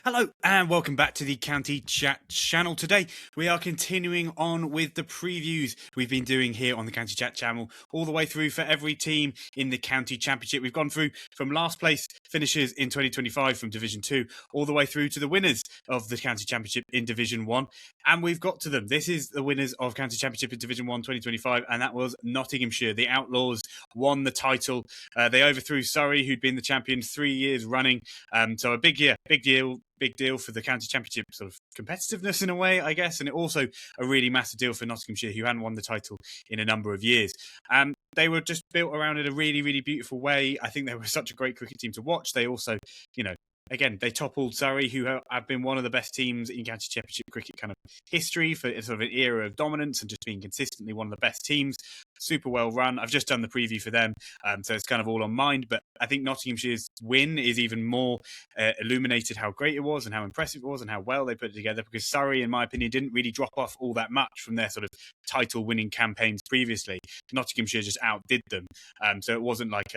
Hello and welcome back to the County Chat channel. Today we are continuing on with the previews we've been doing here on the County Chat channel all the way through for every team in the County Championship. We've gone through from last place finishers in 2025 from Division 2 all the way through to the winners of the County Championship in Division 1, and we've got to them. This is the winners of County Championship in Division 1 2025, and that was Nottinghamshire. The Outlaws won the title. They overthrew Surrey, who'd been the champion 3 years running. So a big deal for the County Championship sort of competitiveness in a way, I guess, and it also a really massive deal for Nottinghamshire, who hadn't won the title in a number of years. They were just built around in a really, really beautiful way. I think they were such a great cricket team to watch. They also, again, they toppled Surrey, who have been one of the best teams in County Championship cricket kind of history for sort of an era of dominance and just being consistently one of the best teams. Super well run. I've just done the preview for them, so it's kind of all on mind. But I think Nottinghamshire's win is even more illuminated how great it was and how impressive it was and how well they put it together, because Surrey, in my opinion, didn't really drop off all that much from their sort of title-winning campaigns previously. Nottinghamshire just outdid them. So it wasn't like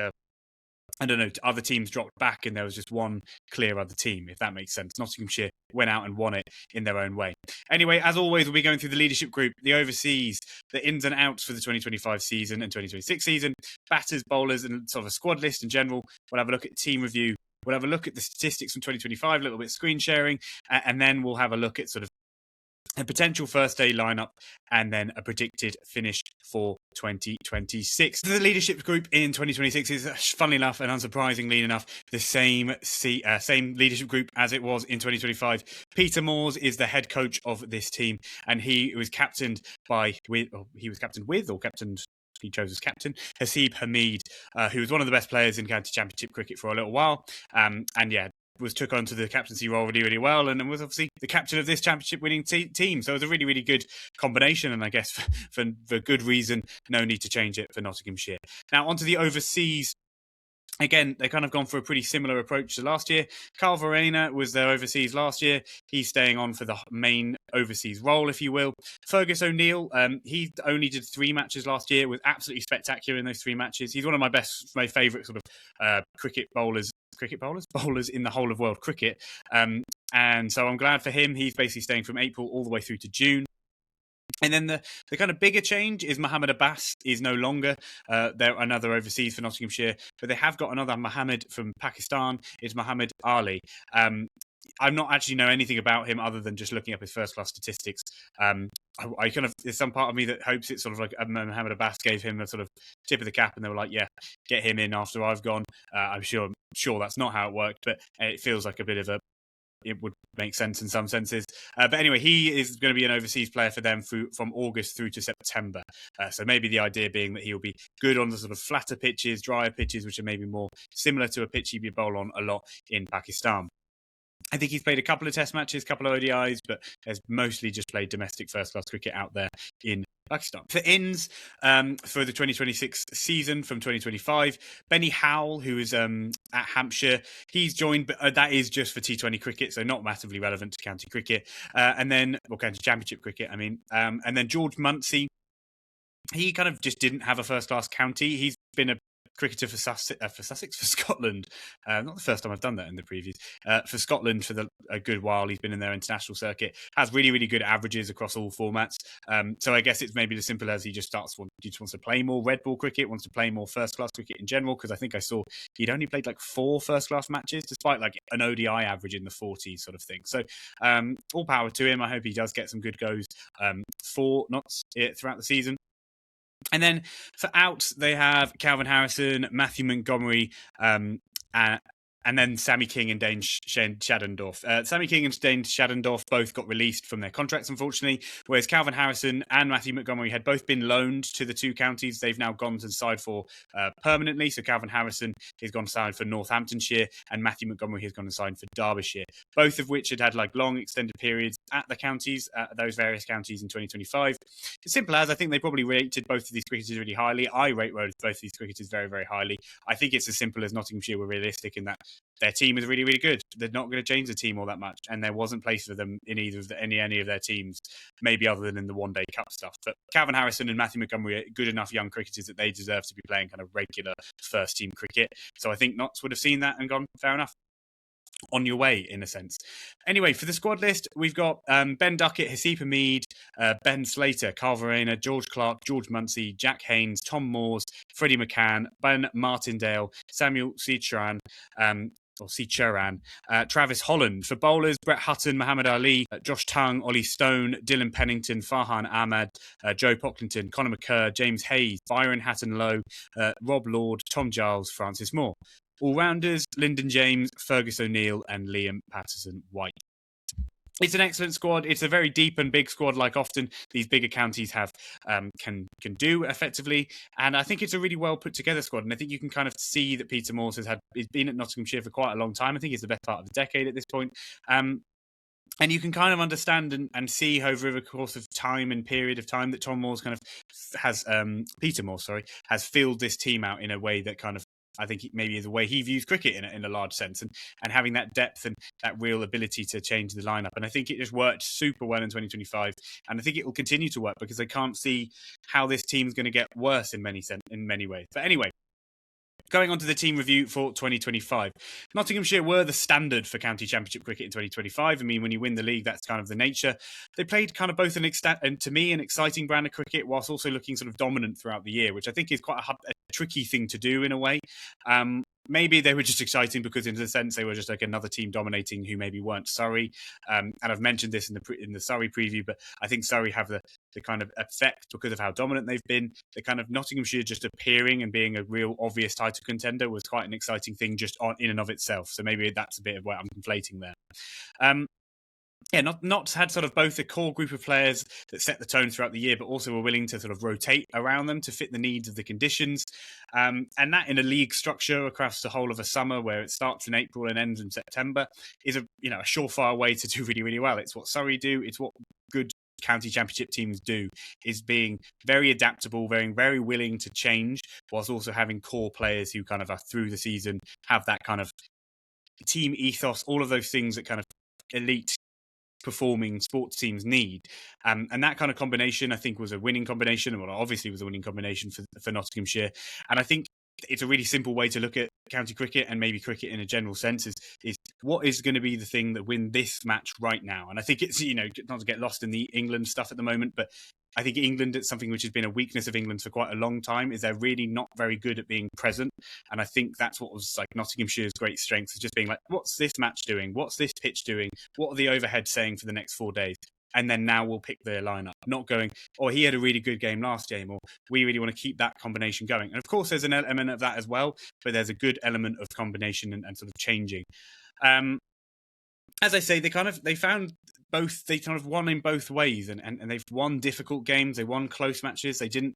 other teams dropped back and there was just one clear other team, if that makes sense. Nottinghamshire went out and won it in their own way. Anyway, as always, we'll be going through the leadership group, the overseas, the ins and outs for the 2025 season and 2026 season, batters, bowlers, and sort of a squad list in general. We'll have a look at team review. We'll have a look at the statistics from 2025, a little bit screen sharing, and then we'll have a look at sort of a potential first day lineup and then a predicted finish for 2026. The leadership group in 2026 is, funnily enough and unsurprisingly enough, the same leadership group as it was in 2025. Peter Moores is the head coach of this team, and he was captained he chose as captain Haseeb Hameed, who was one of the best players in County Championship cricket for a little while, took on to the captaincy role really, really well, and was obviously the captain of this championship-winning team. So it was a really, really good combination, and I guess for good reason, no need to change it for Nottinghamshire. Now, onto the overseas. Again, they kind of gone for a pretty similar approach to last year. Carl Verena was their overseas last year. He's staying on for the main overseas role, if you will. Fergus O'Neill, he only did 3 matches last year, was absolutely spectacular in those 3 matches. He's one of my favourite sort of bowlers in the whole of world cricket. And so I'm glad for him. He's basically staying from April all the way through to June. And then the kind of bigger change is Mohammed Abbas is no longer they're another overseas for Nottinghamshire, but they have got another Mohammed from Pakistan. It's Mohammed Ali. I'm not actually know anything about him other than just looking up his first class statistics. I kind of, there's some part of me that hopes it's sort of like Mohammed Abbas gave him a sort of tip of the cap and they were like, yeah, get him in after I've gone. I'm sure that's not how it worked, but it feels like a bit of it would make sense in some senses. But anyway, he is going to be an overseas player for them from August through to September. So maybe the idea being that he'll be good on the sort of flatter pitches, drier pitches, which are maybe more similar to a pitch he'd be bowl on a lot in Pakistan. I think he's played a couple of test matches, a couple of ODIs, but has mostly just played domestic first-class cricket out there in Pakistan. For ins, for the 2026 season from 2025, Benny Howell, who is at Hampshire, he's joined, but that is just for T20 cricket, so not massively relevant to county cricket. County championship cricket, I mean. And then George Munsey, he kind of just didn't have a first-class county. He's been a cricketer for Scotland. Not the first time I've done that in the previews. For Scotland for a good while. He's been in their international circuit. Has really, really good averages across all formats. So I guess it's maybe as simple as he just wants to play more red ball cricket, wants to play more first class cricket in general, because I think I saw he'd only played like 4 first class matches, despite like an ODI average in the 40s sort of thing. So all power to him. I hope he does get some good goes throughout the season. And then for outs, they have Calvin Harrison, Matthew Montgomery, and then Sammy King and Dane Shadendorf. Sammy King and Dane Shadendorf both got released from their contracts, unfortunately, whereas Calvin Harrison and Matthew Montgomery had both been loaned to the 2 counties. They've now gone to side for permanently. So Calvin Harrison has gone to side for Northamptonshire and Matthew Montgomery has gone to side for Derbyshire, both of which had like long extended periods at the counties, at those various counties in 2025. As simple as I think they probably rated both of these cricketers really highly. I rate both of these cricketers very, very highly. I think it's as simple as Nottinghamshire were realistic in that their team is really, really good. They're not going to change the team all that much, and there wasn't place for them in either of any of their teams, maybe other than in the one-day cup stuff. But Calvin Harrison and Matthew Montgomery are good enough young cricketers that they deserve to be playing kind of regular first-team cricket. So I think Notts would have seen that and gone, fair enough. on your way, in a sense. Anyway, for the squad list, we've got Ben Duckett, Hasib Hamid, Ben Slater, Carl Verena, George Clark, George Munsey, Jack Haynes, Tom Moores, Freddie McCann, Ben Martindale, Samuel Cicharan, Travis Holland. For bowlers, Brett Hutton, Muhammad Ali, Josh Tongue, Ollie Stone, Dylan Pennington, Farhan Ahmad, Joe Pocklington, Conor McCurr, James Hayes, Byron Hatton-Lowe, Rob Lord, Tom Giles, Francis Moore. All-rounders, Lyndon James, Fergus O'Neill and Liam Patterson-White. It's an excellent squad. It's a very deep and big squad, like often these bigger counties have can do effectively. And I think it's a really well put together squad. And I think you can kind of see that Peter Moores he's been at Nottinghamshire for quite a long time. I think it's the best part of the decade at this point. And you can kind of understand and see over the course of time and period of time that Tom Moores kind of has Peter Moores, has filled this team out in a way that kind of, I think maybe is the way he views cricket in a large sense, and having that depth and that real ability to change the lineup. And I think it just worked super well in 2025, and I think it will continue to work because I can't see how this team's going to get worse in many ways. But anyway, going on to the team review for 2025. Nottinghamshire were the standard for county championship cricket in 2025. I mean, when you win the league, that's kind of the nature. They played kind of both and to me, an exciting brand of cricket whilst also looking sort of dominant throughout the year, which I think is quite a tricky thing to do in a way. Maybe they were just exciting because in a sense they were just like another team dominating who maybe weren't Surrey. And I've mentioned this in the Surrey preview, but I think Surrey have the kind of effect because of how dominant they've been. The kind of Nottinghamshire just appearing and being a real obvious title contender was quite an exciting thing just in and of itself. So maybe that's a bit of what I'm conflating there. Notts had sort of both a core group of players that set the tone throughout the year, but also were willing to sort of rotate around them to fit the needs of the conditions. And that in a league structure across the whole of a summer where it starts in April and ends in September is a surefire way to do really, really well. It's what Surrey do. It's what good county championship teams do, is being very adaptable, very, very willing to change, whilst also having core players who kind of are through the season, have that kind of team ethos, all of those things that kind of elite performing sports teams need. And that kind of combination, I think, was a winning combination. Well, obviously was a winning combination for Nottinghamshire. And I think it's a really simple way to look at county cricket and maybe cricket in a general sense is what is going to be the thing that win this match right now. And I think it's, not to get lost in the England stuff at the moment, but I think England, it's something which has been a weakness of England for quite a long time, is they're really not very good at being present. And I think that's what was like Nottinghamshire's great strength, is just being like, what's this match doing? What's this pitch doing? What are the overheads saying for the next 4 days? And then now we'll pick their lineup, not going, he had a really good game last game, or we really want to keep that combination going. And of course, there's an element of that as well, but there's a good element of combination and sort of changing. As I say, they kind of won in both ways, and they've won difficult games. They won close matches. They didn't,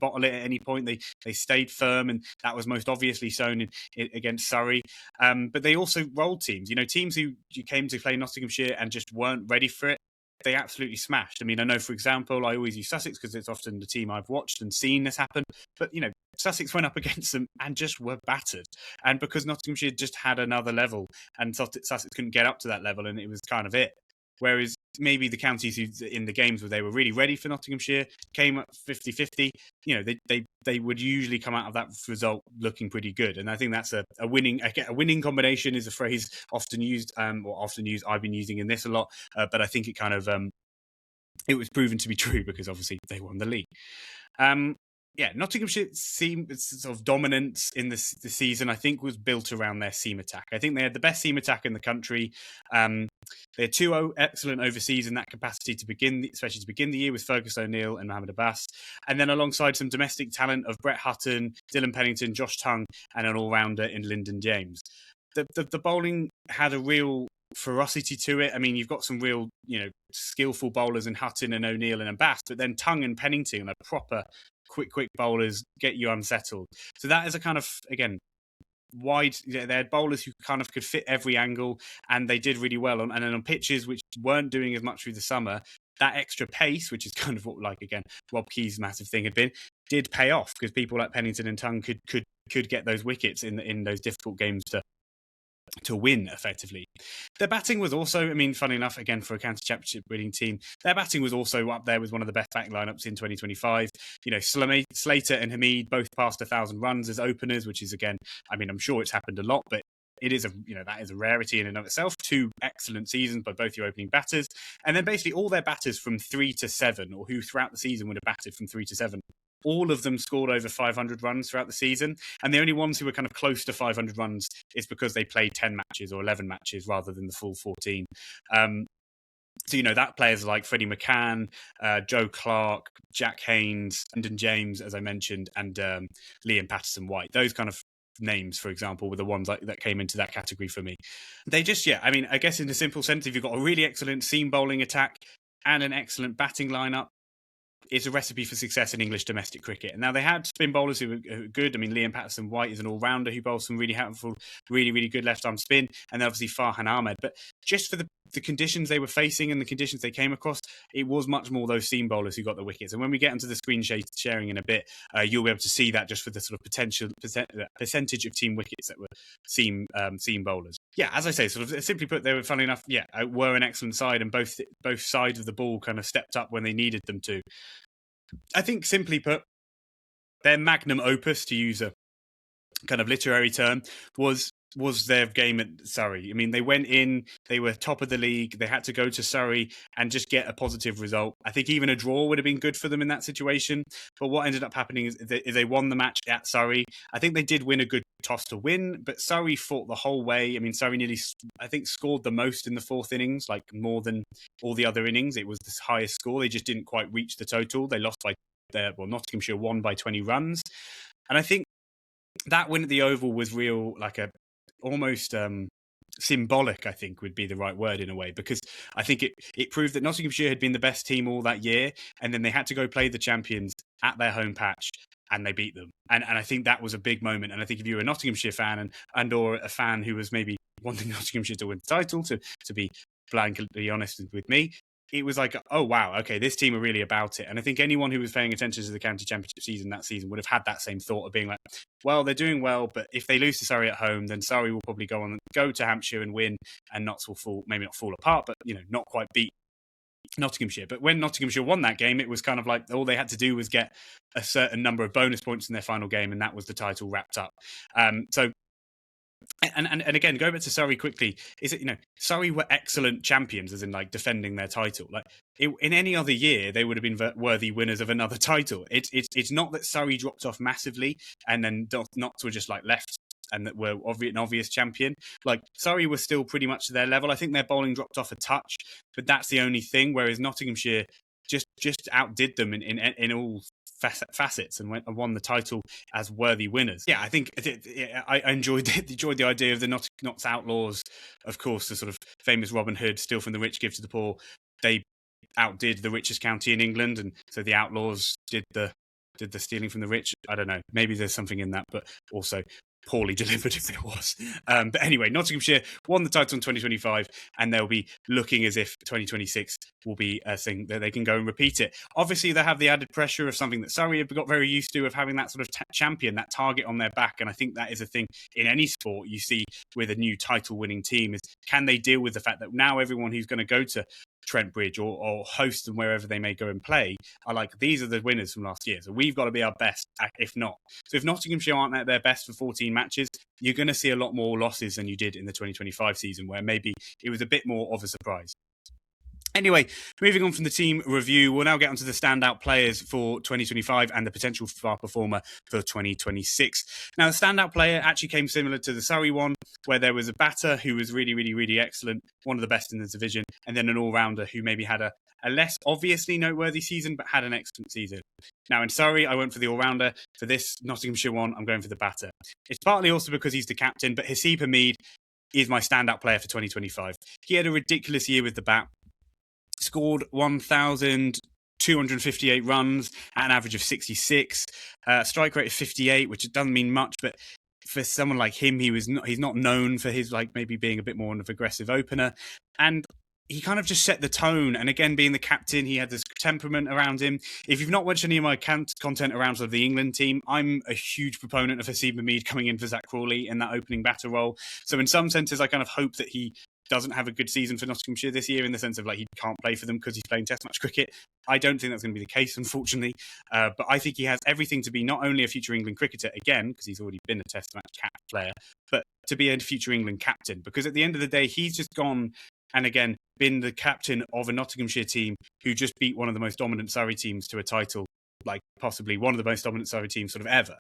bottle it at any point. They stayed firm, and that was most obviously shown against Surrey. But they also rolled teams. Teams who came to play Nottinghamshire and just weren't ready for it, they absolutely smashed. I mean, I know, for example, I always use Sussex because it's often the team I've watched and seen this happen. But, Sussex went up against them and just were battered. And because Nottinghamshire just had another level and Sussex couldn't get up to that level, and it was kind of it. Whereas maybe the counties who in the games where they were really ready for Nottinghamshire came up 50-50, they would usually come out of that result looking pretty good. And I think that's a winning combination is a phrase often used, I've been using in this a lot, but I think it kind of, it was proven to be true because obviously they won the league. Nottinghamshire sort of dominance in the season, I think, was built around their seam attack. I think they had the best seam attack in the country. They had two excellent overseas in that capacity especially to begin the year, with Fergus O'Neill and Mohamed Abbas. And then alongside some domestic talent of Brett Hutton, Dylan Pennington, Josh Tongue, and an all-rounder in Lyndon James. The bowling had a real ferocity to it. I mean, you've got some real, skillful bowlers in Hutton and O'Neill and Abbas, but then Tongue and Pennington are proper quick bowlers, get you unsettled. So that is a kind of, again, wide. They had bowlers who kind of could fit every angle, and they did really well. And then on pitches which weren't doing as much through the summer, that extra pace, which is kind of what, again, Rob Key's massive thing had been, did pay off because people like Pennington and Tongue could get those wickets in those difficult games to win effectively. Their batting was also, funny enough, again, for a county championship winning team, their batting was also up there with one of the best batting lineups in 2025. Slater and Hamid both passed 1,000 runs as openers, which is, again, I'm sure it's happened a lot, but it is that is a rarity in and of itself. 2 excellent seasons by both your opening batters, and then basically all their batters from 3 to 7, or who throughout the season would have batted from 3 to 7. All of them scored over 500 runs throughout the season, and the only ones who were kind of close to 500 runs is because they played 10 matches or 11 matches rather than the full 14. So, that players like Freddie McCann, Joe Clark, Jack Haynes, Brendan James, as I mentioned, and Liam Patterson-White. Those kind of names, for example, were the ones that came into that category for me. They just, I guess in a simple sense, if you've got a really excellent seam bowling attack and an excellent batting lineup, it's a recipe for success in English domestic cricket. And now they had spin bowlers who were good. I mean, Liam Patterson-White is an all-rounder who bowls some really helpful, really, really good left-arm spin. And then obviously Farhan Ahmed. But just for the conditions they were facing and the conditions they came across, it was much more those seam bowlers who got the wickets. And when we get into the screen sharing in a bit, you'll be able to see that just for the sort of potential percentage of team wickets that were seam bowlers. Yeah, as I say, sort of simply put, they were, funnily enough, were an excellent side, and both sides of the ball kind of stepped up when they needed them to. I think, simply put, their magnum opus, to use a kind of literary term, was their game at Surrey. I mean, they went in, they were top of the league, they had to go to Surrey and just get a positive result. I think even a draw would have been good for them in that situation. But what ended up happening is they won the match at Surrey. I think they did win a good toss to win, but Surrey fought the whole way. I mean, Surrey nearly, I think, scored the most in the 4th innings, like more than all the other innings. It was the highest score. They just didn't quite reach the total. They lost by, Nottinghamshire won by 20 runs. And I think that win at the Oval was real, like almost symbolic, I think would be the right word in a way, because I think it proved that Nottinghamshire had been the best team all that year, and then they had to go play the champions at their home patch, and they beat them. And I think that was a big moment. And I think if you were a Nottinghamshire fan and or a fan who was maybe wanting Nottinghamshire to win the title, to be blankly honest with me, it was like, oh, wow, okay, this team are really about it. And I think anyone who was paying attention to the county championship season that season would have had that same thought of being like, well, they're doing well, but if they lose to Surrey at home, then Surrey will probably go to Hampshire and win, and Notts will maybe not fall apart, but, not quite beat Nottinghamshire. But when Nottinghamshire won that game, it was kind of like all they had to do was get a certain number of bonus points in their final game, and that was the title wrapped up. And again, going back to Surrey quickly, is it, Surrey were excellent champions, as in like defending their title. Like in any other year, they would have been worthy winners of another title. It's not that Surrey dropped off massively and then Notts were just like left and that were an obvious champion. Like Surrey was still pretty much to their level. I think their bowling dropped off a touch, but that's the only thing. Whereas Nottinghamshire just outdid them in all facets and won the title as worthy winners. Yeah, I think I enjoyed the idea of the Notts Outlaws. Of course, the sort of famous Robin Hood, steal from the rich, give to the poor. They outdid the richest county in England, and so the Outlaws did the stealing from the rich. I don't know. Maybe there's something in that, but also poorly delivered if there was. But anyway, Nottinghamshire won the title in 2025, and they'll be looking as if 2026 will be a thing that they can go and repeat it. Obviously, they have the added pressure of something that Surrey have got very used to, of having that sort of champion, that target on their back. And I think that is a thing in any sport you see with a new title-winning team, is can they deal with the fact that now everyone who's going to go to Trent Bridge or host them wherever they may go and play are like, these are the winners from last year, so we've got to be our best, if not. So if Nottinghamshire aren't at their best for 14 matches, you're going to see a lot more losses than you did in the 2025 season, where maybe it was a bit more of a surprise. Anyway, moving on from the team review, we'll now get onto the standout players for 2025 and the potential star performer for 2026. Now, the standout player actually came similar to the Surrey one, where there was a batter who was really, really, really excellent, one of the best in the division, and then an all-rounder who maybe had a less obviously noteworthy season, but had an excellent season. Now, in Surrey, I went for the all-rounder. For this Nottinghamshire one, I'm going for the batter. It's partly also because he's the captain, but Haseeb Hameed is my standout player for 2025. He had a ridiculous year with the bat. Scored 1,258 runs at an average of 66, strike rate of 58, which doesn't mean much, but for someone like him, he's not known for his maybe being a bit more of an aggressive opener, and he kind of just set the tone. And again, being the captain, he had this temperament around him. If you've not watched any of my content around sort of the England team, I'm a huge proponent of Haseeb Hameed coming in for Zach Crawley in that opening batter role. So in some senses, I kind of hope that he doesn't have a good season for Nottinghamshire this year in the sense of like he can't play for them because he's playing Test match cricket. I don't think that's going to be the case, unfortunately. But I think he has everything to be not only a future England cricketer again, because he's already been a Test match cap player, but to be a future England captain. Because at the end of the day, he's just gone and again been the captain of a Nottinghamshire team who just beat one of the most dominant Surrey teams to a title, like possibly one of the most dominant Surrey teams sort of ever.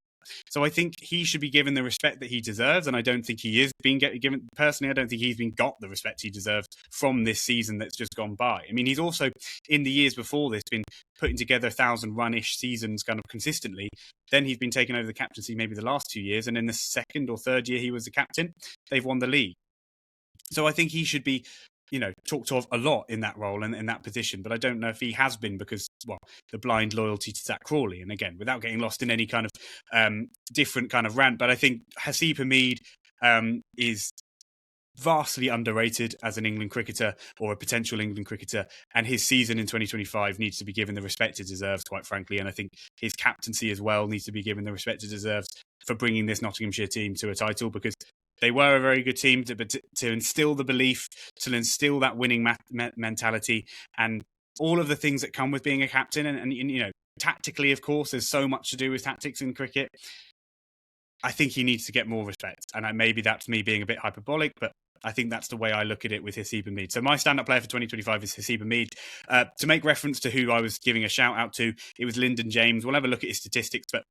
So I think he should be given the respect that he deserves, and I don't think he is being given. Personally, I don't think he's been got the respect he deserves from this season that's just gone by. I mean, he's also in the years before this been putting together 1,000-run-ish seasons kind of consistently. Then he's been taking over the captaincy maybe the last 2 years, and in the second or third year he was the captain, they've won the league. So I think he should be, talked of a lot in that role and in that position. But I don't know if he has been because, well, the blind loyalty to Zach Crawley. And again, without getting lost in any kind of different kind of rant, but I think Haseeb Hameed is vastly underrated as an England cricketer or a potential England cricketer, and his season in 2025 needs to be given the respect it deserves, quite frankly. And I think his captaincy as well needs to be given the respect it deserves for bringing this Nottinghamshire team to a title, because they were a very good team, to instill the belief, to instill that winning mentality, and all of the things that come with being a captain. And tactically, of course, there's so much to do with tactics in cricket. I think he needs to get more respect. And maybe that's me being a bit hyperbolic, but I think that's the way I look at it with Haseeb Hameed. So my stand-up player for 2025 is Haseeb Hameed. To make reference to who I was giving a shout out to, it was Lyndon James. We'll have a look at his statistics, but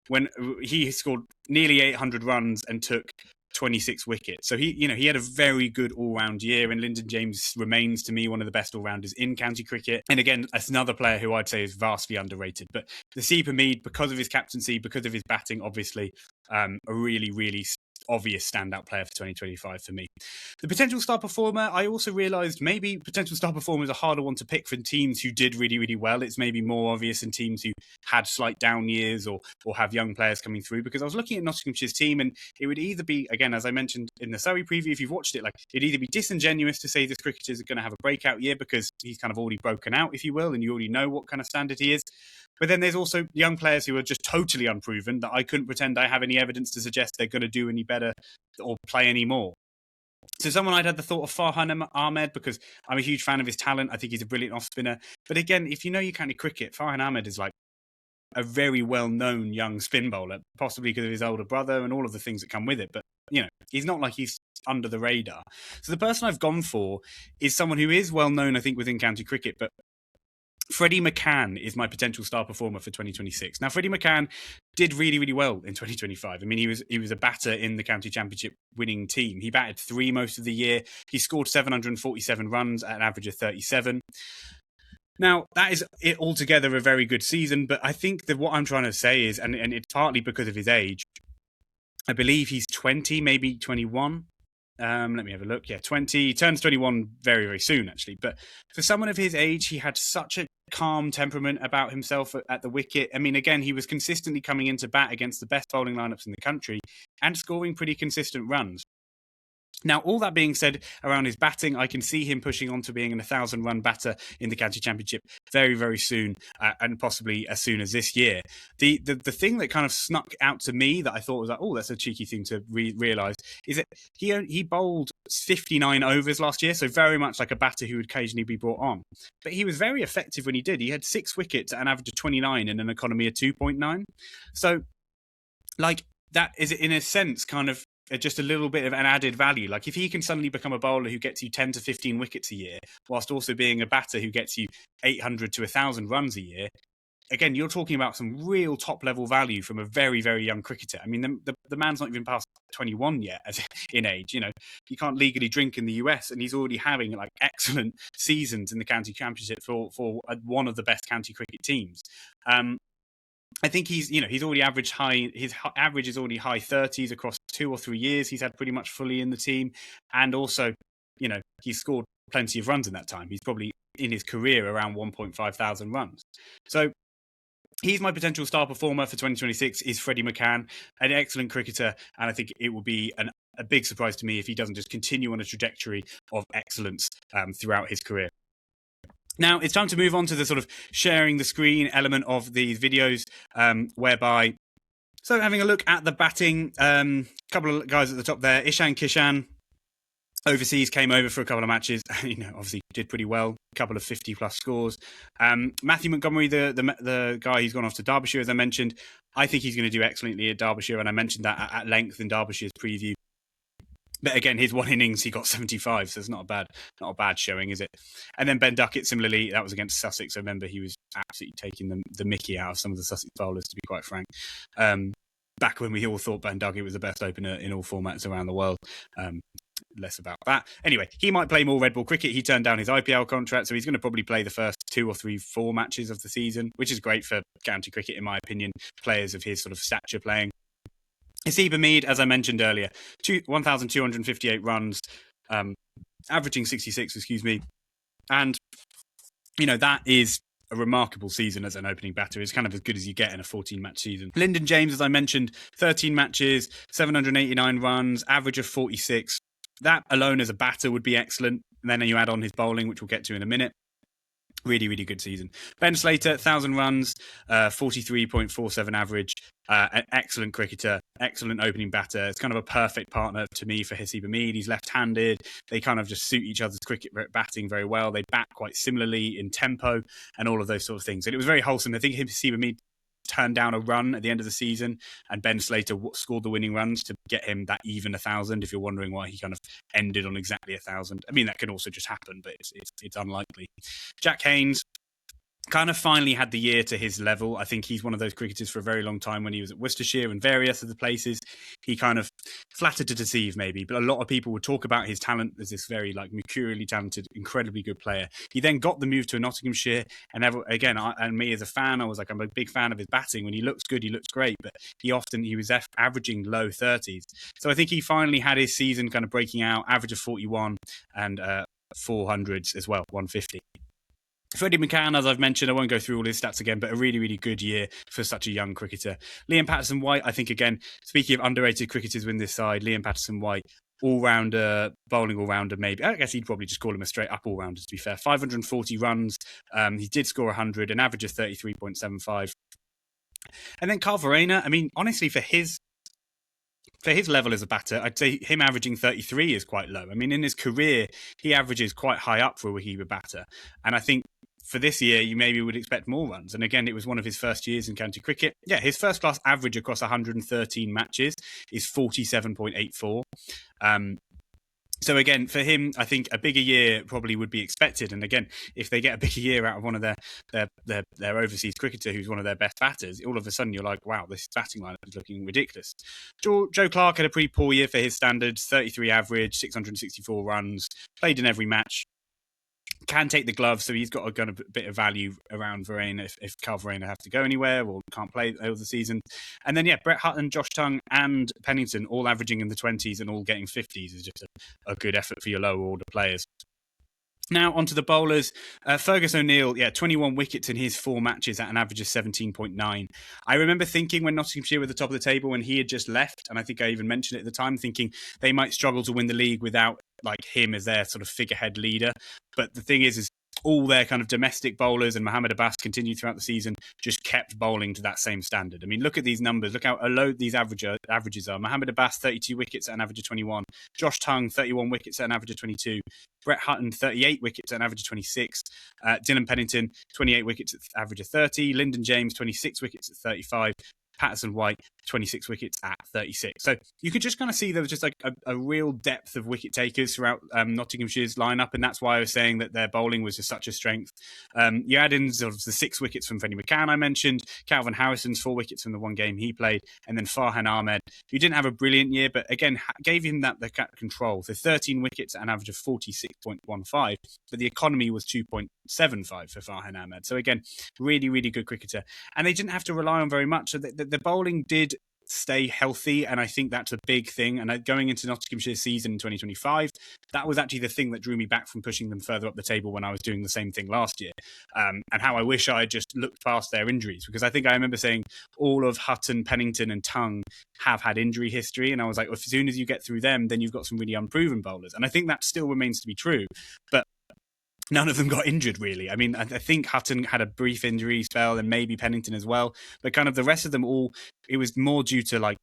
when he scored nearly 800 runs and took 26 wickets. So he had a very good all-round year, and Lyndon James remains to me one of the best all-rounders in county cricket. And again, that's another player who I'd say is vastly underrated. But Haseeb Hameed, because of his captaincy, because of his batting, obviously, a really, really obvious standout player for 2025 for me. The potential star performer, I also realised maybe potential star performer is a harder one to pick for teams who did really, really well. It's maybe more obvious in teams who had slight down years or have young players coming through, because I was looking at Nottinghamshire's team and it would either be, again, as I mentioned in the Surrey preview, if you've watched it, like it'd either be disingenuous to say this cricketer is going to have a breakout year because he's kind of already broken out, if you will, and you already know what kind of standard he is. But then there's also young players who are just totally unproven that I couldn't pretend I have any evidence to suggest they're going to do any better or play any more. So someone I'd had the thought of Farhan Ahmed, because I'm a huge fan of his talent. I think he's a brilliant off spinner. But again, if you know your county cricket, Farhan Ahmed is like a very well-known young spin bowler, possibly because of his older brother and all of the things that come with it. But, he's not like he's under the radar. So the person I've gone for is someone who is well-known, I think, within county cricket, but Freddie McCann is my potential star performer for 2026. Now, Freddie McCann did really, really well in 2025. I mean, he was a batter in the county championship winning team. He batted 3 most of the year. He scored 747 runs at an average of 37. Now, that is it altogether a very good season, but I think that what I'm trying to say is, and it's partly because of his age, I believe he's 20, maybe 21. Let me have a look. Yeah, 20. He turns 21 very, very soon, actually. But for someone of his age, he had such a calm temperament about himself at the wicket. I mean, again, he was consistently coming into bat against the best bowling lineups in the country and scoring pretty consistent runs. Now, all that being said, around his batting, I can see him pushing on to being an 1,000-run batter in the county championship very, very soon, and possibly as soon as this year. The thing that kind of snuck out to me that I thought was like, oh, that's a cheeky thing to realise, is that he bowled 59 overs last year, so very much like a batter who would occasionally be brought on. But he was very effective when he did. He had 6 wickets at an average of 29 and an economy of 2.9. So, like, that is, in a sense, kind of just a little bit of an added value. Like if he can suddenly become a bowler who gets you 10 to 15 wickets a year, whilst also being a batter who gets you 800 to 1,000 runs a year, again, you're talking about some real top level value from a very, very young cricketer. I mean, the man's not even past 21 yet in age. You can't legally drink in the US, and he's already having like excellent seasons in the county championship for one of the best county cricket teams. I think he's already averaged high. His average is already high 30s across 2 or 3 years. He's had pretty much fully in the team, and also, he's scored plenty of runs in that time. He's probably in his career around 1.5 thousand runs. So he's my potential star performer for 2026. Is Freddie McCann, an excellent cricketer, and I think it will be a big surprise to me if he doesn't just continue on a trajectory of excellence throughout his career. Now, it's time to move on to the sort of sharing the screen element of these videos, whereby, so having a look at the batting, a couple of guys at the top there, Ishan Kishan, overseas, came over for a couple of matches, obviously did pretty well, a couple of 50-plus scores. Matthew Montgomery, the guy who's gone off to Derbyshire, as I mentioned, I think he's going to do excellently at Derbyshire, and I mentioned that at length in Derbyshire's preview. But again, his one innings, he got 75, so it's not a bad showing, is it? And then Ben Duckett, similarly, that was against Sussex. I remember he was absolutely taking the mickey out of some of the Sussex bowlers, to be quite frank. Back when we all thought Ben Duckett was the best opener in all formats around the world. Less about that. Anyway, he might play more red ball cricket. He turned down his IPL contract, so he's going to probably play the first 2 or 3, 4 matches of the season, which is great for county cricket, in my opinion, players of his sort of stature playing. Haseeb Hameed, as I mentioned earlier, 1,258 runs, averaging 66, and, that is a remarkable season as an opening batter. It's kind of as good as you get in a 14-match season. Lyndon James, as I mentioned, 13 matches, 789 runs, average of 46. That alone as a batter would be excellent. And then you add on his bowling, which we'll get to in a minute. Really, really good season. Ben Slater, 1,000 runs, 43.47 average. An excellent cricketer, excellent opening batter. It's kind of a perfect partner to me for Haseeb Hameed. He's left-handed. They kind of just suit each other's cricket batting very well. They bat quite similarly in tempo and all of those sort of things. And it was very wholesome. I think Haseeb Hameed turned down a run at the end of the season, and Ben Slater scored the winning runs to get him that even 1,000. If you're wondering why he kind of ended on exactly 1,000, I mean, that can also just happen, but it's unlikely. Jack Haynes kind of finally had the year to his level. I think he's one of those cricketers for a very long time. When he was at Worcestershire and various other places, he kind of flattered to deceive maybe, but a lot of people would talk about his talent as this very mercurially talented, incredibly good player. He then got the move to Nottinghamshire, and and me as a fan, I was like, I'm a big fan of his batting. When he looks good, he looks great, but he was averaging low 30s. So I think he finally had his season kind of breaking out, average of 41 and 400s as well, 150. Freddie McCann, as I've mentioned, I won't go through all his stats again, but a really, really good year for such a young cricketer. Liam Patterson-White, I think, again, speaking of underrated cricketers within this side, Liam Patterson-White, all-rounder, bowling all-rounder maybe. I guess he'd probably just call him a straight-up all-rounder, to be fair. 540 runs. He did score 100, an average of 33.75. And then Carl Verena, I mean, honestly, for his level as a batter, I'd say him averaging 33 is quite low. I mean, in his career, he averages quite high up for a wicket batter. And I think for this year, you maybe would expect more runs. And again, it was one of his first years in county cricket. Yeah, his first-class average across 113 matches is 47.84. So again, for him, I think a bigger year probably would be expected. And again, if they get a bigger year out of one of their overseas cricketer who's one of their best batters, all of a sudden you're like, wow, this batting lineup is looking ridiculous. Joe Clark had a pretty poor year for his standards, 33 average, 664 runs, played in every match. Can take the gloves, so he's got a bit of value around Verena if Carl Verena have to go anywhere or can't play over the season. And then, Brett Hutton, Josh Tongue and Pennington all averaging in the 20s and all getting 50s is just a good effort for your lower order players. Now, onto the bowlers. Fergus O'Neill, 21 wickets in his 4 matches at an average of 17.9. I remember thinking when Nottinghamshire were at the top of the table when he had just left, and I think I even mentioned it at the time, thinking they might struggle to win the league without him as their sort of figurehead leader. But the thing is all their kind of domestic bowlers and Mohammed Abbas continued throughout the season, just kept bowling to that same standard. I mean, look at these numbers. Look how low these averages are. Mohammed Abbas, 32 wickets at an average of 21. Josh Tongue, 31 wickets at an average of 22. Brett Hutton, 38 wickets at an average of 26. Dylan Pennington, 28 wickets at an average of 30. Lyndon James, 26 wickets at 35. Patterson-White, 26 wickets at 36. So you could just kind of see there was just a real depth of wicket takers throughout Nottinghamshire's lineup, and that's why I was saying that their bowling was just such a strength. You add in sort of the 6 wickets from Freddie McCann I mentioned, Calvin Harrison's 4 wickets from the one game he played, and then Farhan Ahmed, who didn't have a brilliant year, but again, gave him the control. So 13 wickets at an average of 46.15, but the economy was 2.75 for Farhan Ahmed. So again, really, really good cricketer. And they didn't have to rely on very much. So the bowling did stay healthy, and I think that's a big thing. And going into Nottinghamshire's season in 2025, that was actually the thing that drew me back from pushing them further up the table when I was doing the same thing last year. And how I wish I had just looked past their injuries, because I think I remember saying all of Hutton, Pennington and Tongue have had injury history, and I was like, well, as soon as you get through them, then you've got some really unproven bowlers. And I think that still remains to be true, but none of them got injured, really. I mean, I think Hutton had a brief injury spell and maybe Pennington as well. But kind of the rest of them all, it was more due to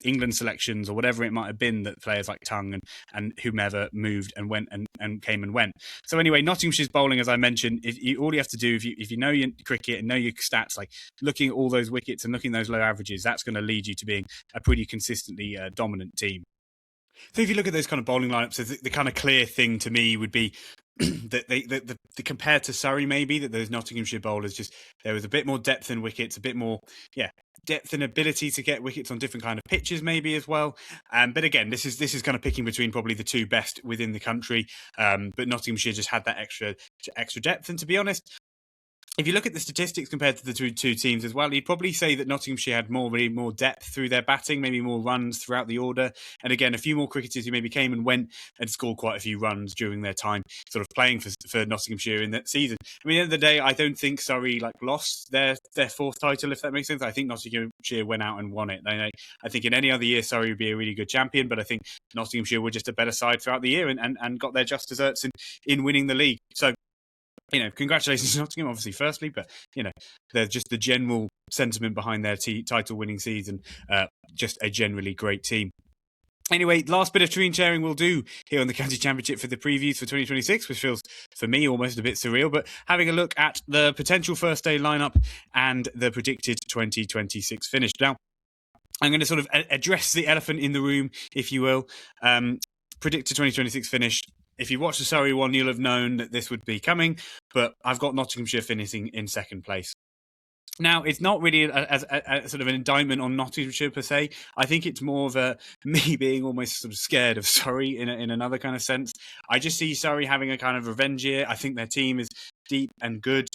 England selections or whatever it might have been that players like Tongue and whomever moved and went and came and went. So anyway, Nottinghamshire's bowling, as I mentioned, all you have to do if you know your cricket and know your stats, like looking at all those wickets and looking at those low averages, that's going to lead you to being a pretty consistently dominant team. So if you look at those kind of bowling lineups, the kind of clear thing to me would be that they compared to Surrey, maybe that those Nottinghamshire bowlers just there was a bit more depth in wickets, a bit more depth and ability to get wickets on different kind of pitches, maybe as well. But again, this is kind of picking between probably the two best within the country. But Nottinghamshire just had that extra depth, and to be honest, if you look at the statistics compared to the two teams as well, you'd probably say that Nottinghamshire had really more depth through their batting, maybe more runs throughout the order. And again, a few more cricketers who maybe came and went and scored quite a few runs during their time sort of playing for Nottinghamshire in that season. I mean, at the end of the day, I don't think Surrey lost their fourth title, if that makes sense. I think Nottinghamshire went out and won it. I think in any other year, Surrey would be a really good champion, but I think Nottinghamshire were just a better side throughout the year and got their just desserts in winning the league. So, congratulations to Nottingham, obviously, firstly, but, they're just the general sentiment behind their title-winning season, just a generally great team. Anyway, last bit of screen sharing we'll do here on the County Championship for the previews for 2026, which feels, for me, almost a bit surreal, but having a look at the potential first day lineup and the predicted 2026 finish. Now, I'm going to sort of address the elephant in the room, if you will. Predicted 2026 finish. If you watched the Surrey one, you'll have known that this would be coming, but I've got Nottinghamshire finishing in second place. Now, it's not really a sort of an indictment on Nottinghamshire per se. I think it's more of me being almost sort of scared of Surrey in another kind of sense. I just see Surrey having a kind of revenge year. I think their team is deep and good.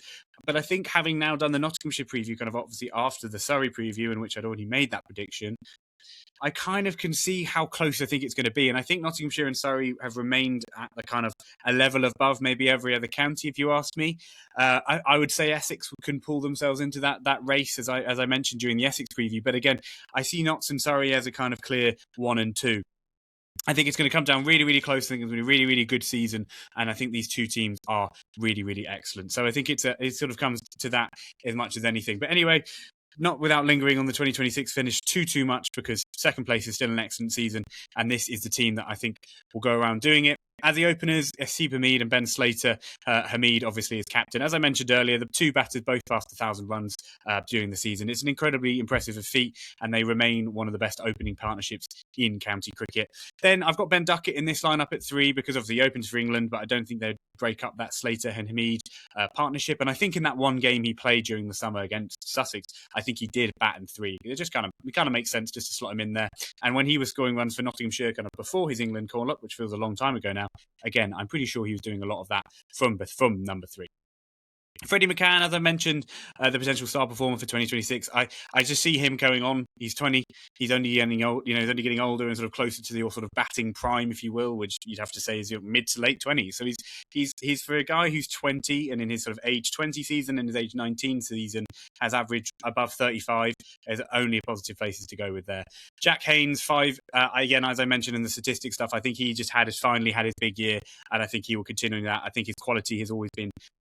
But I think having now done the Nottinghamshire preview, kind of obviously after the Surrey preview, in which I'd already made that prediction, I kind of can see how close I think it's going to be. And I think Nottinghamshire and Surrey have remained at the kind of a level above maybe every other county, if you ask me. I would say Essex can pull themselves into that race, as I mentioned during the Essex preview. But again, I see Notts and Surrey as a kind of clear 1 and 2. I think it's going to come down really, really close. I think it's going to be a really, really good season. And I think these two teams are really, really excellent. So I think it sort of comes to that as much as anything. But anyway, not without lingering on the 2026 finish too much, because second place is still an excellent season. And this is the team that I think will go around doing it. As the openers, Hasib Hamid and Ben Slater. Hamid, obviously, is captain. As I mentioned earlier, the two batters both passed 1,000 runs during the season. It's an incredibly impressive feat, and they remain one of the best opening partnerships in county cricket. Then I've got Ben Duckett in this lineup at 3, because obviously he opens for England, but I don't think they'd break up that Slater and Hamid partnership. And I think in that one game he played during the summer against Sussex, I think he did bat in 3. It kind of makes sense just to slot him in there. And when he was scoring runs for Nottinghamshire kind of before his England call-up, which feels a long time ago now, again, I'm pretty sure he was doing a lot of that from number 3. Freddie McCann, as I mentioned, the potential star performer for 2026. I just see him going on. He's 20. He's only getting old. He's only getting older and sort of closer to the sort of batting prime, if you will, which you'd have to say is your mid to late 20s. So he's for a guy who's 20 and in his sort of age 20 season and his age 19 season has averaged above 35. There's only positive places to go with there. Jack Haynes, 5. Again, as I mentioned in the statistics stuff, I think he just finally had his big year, and I think he will continue that. I think his quality has always been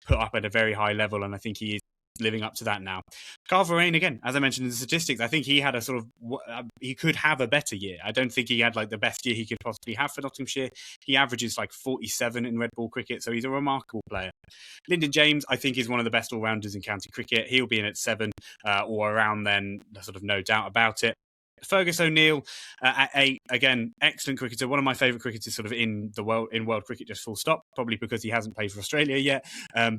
put up at a very high level, and I think he is living up to that now. Carl Verheyen, again, as I mentioned in the statistics, I think he had a sort of he could have a better year. I don't think he had the best year he could possibly have for Nottinghamshire. He averages 47 in red ball cricket, so he's a remarkable player. Lyndon James, I think, is one of the best all-rounders in county cricket. He'll be in at 7 or around then, sort of no doubt about it. Fergus O'Neill at 8, again, excellent cricketer, one of my favourite cricketers sort of in world cricket, just full stop, probably because he hasn't played for Australia yet,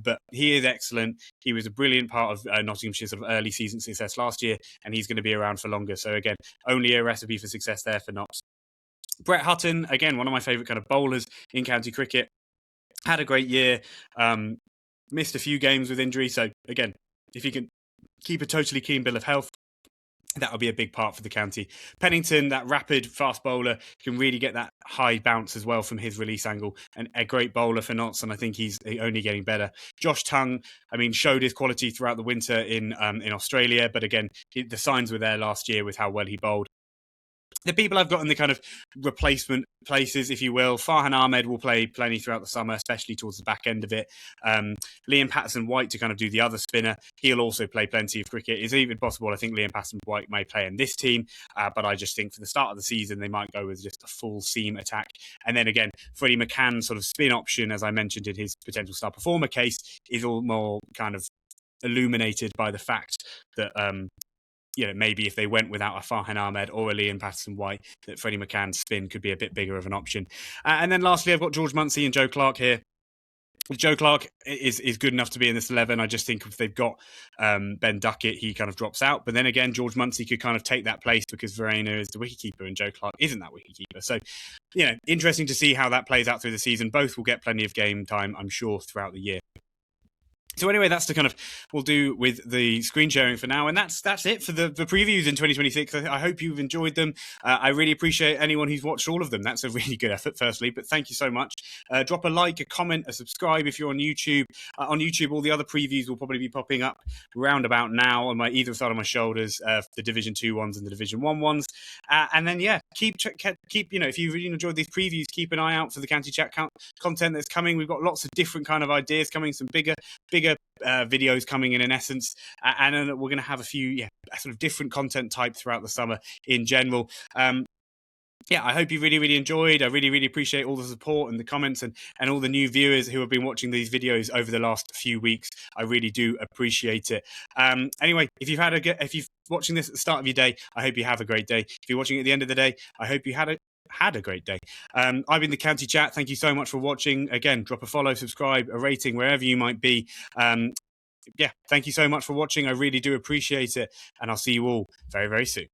but he is excellent. He was a brilliant part of Nottinghamshire's sort of early season success last year, and he's going to be around for longer. So again, only a recipe for success there for Notts. Brett Hutton, again, one of my favourite kind of bowlers in county cricket, had a great year, missed a few games with injury. So again, if he can keep a totally keen bill of health, that will be a big part for the county. Pennington, that rapid fast bowler, can really get that high bounce as well from his release angle, and a great bowler for Notts, and I think he's only getting better. Josh Tongue, showed his quality throughout the winter in Australia, but again, the signs were there last year with how well he bowled. the people I've got in the kind of replacement places, if you will, Farhan Ahmed will play plenty throughout the summer, especially towards the back end of it. Liam Patterson-White to kind of do the other spinner. He'll also play plenty of cricket. It's even possible, I think Liam Patterson-White may play in this team, but I just think for the start of the season, they might go with just a full seam attack. And then again, Freddie McCann's sort of spin option, as I mentioned in his potential star performer case, is all more kind of illuminated by the fact that maybe if they went without a Farhan Ahmed or a Liam Patterson-White, that Freddie McCann's spin could be a bit bigger of an option. And then lastly, I've got George Munsey and Joe Clark here. Joe Clark is good enough to be in this 11. I just think if they've got Ben Duckett, he kind of drops out. But then again, George Munsey could kind of take that place because Verena is the wicketkeeper and Joe Clark isn't that wicketkeeper. So, interesting to see how that plays out through the season. Both will get plenty of game time, I'm sure, throughout the year. So anyway, that's the kind of we'll do with the screen sharing for now, and that's it for the previews in 2026. I hope you've enjoyed them. I really appreciate anyone who's watched all of them. That's a really good effort, firstly, but thank you so much. Drop a like, a comment, a subscribe if you're on YouTube. On YouTube, all the other previews will probably be popping up round about now on either side of my shoulders, the Division 2 ones and the Division 1 ones. And then keep if you really enjoyed these previews, keep an eye out for the County Chat content that's coming. We've got lots of different kind of ideas coming, some bigger videos coming in essence, and we're going to have a few sort of different content type throughout the summer in general. I hope you really, really enjoyed. I really, really appreciate all the support and the comments and all the new viewers who have been watching these videos over the last few weeks. I really do appreciate it. Anyway, if you're watching this at the start of your day, I hope you have a great day. If you're watching at the end of the day, I hope you had a great day. I've been the County Chat. Thank you so much for watching. Again, drop a follow, subscribe, a rating, wherever you might be. Thank you so much for watching. I really do appreciate it. And I'll see you all very, very soon.